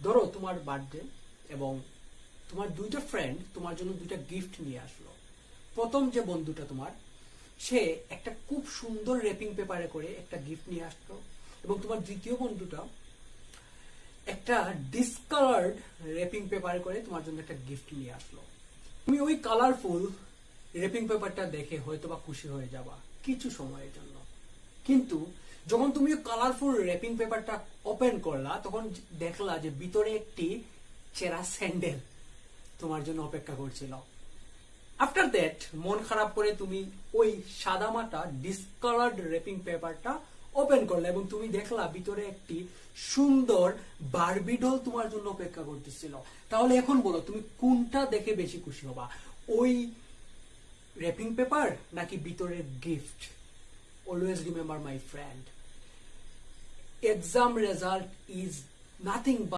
ধরো তোমার বার্থডে এবং তোমার দুইটা ফ্রেন্ড তোমার জন্য দুইটা গিফট নিয়ে আসলো। প্রথম যে বন্ধুটা তোমার, সে একটা খুব সুন্দর র্যাপিং পেপারে করে একটা গিফট নিয়ে আসলো, এবং তোমার দ্বিতীয় বন্ধুটা একটা ডিসকালার্ড র্যাপিং পেপারে করে তোমার জন্য একটা গিফট নিয়ে আসলো। তুমি ওই কালারফুল র্যাপিং পেপারটা দেখে হয়তো বা খুশি হয়ে যাবা কিছু সময়ের জন্য, কিন্তু যখন তুমি কালারফুল র্যাপিং পেপারটা ওপেন করলা, তখন দেখলা যে ভিতরে একটি চেরা স্যান্ডেল তোমার জন্য অপেক্ষা করছিল। আফটার দ্যাট মন খারাপ করে তুমি ওই সাদামাটা ডিসকালার্ড র্যাপিং পেপারটা ওপেন করলে, এবং তুমি দেখলা ভিতরে একটি সুন্দর বারবি ডল তোমার জন্য অপেক্ষা করতেছিল। তাহলে এখন বলো, তুমি কোনটা দেখে বেশি খুশি হবা, ওই র্যাপিং পেপার নাকি ভিতরের gift? Always remember my friend, exam result is nothing but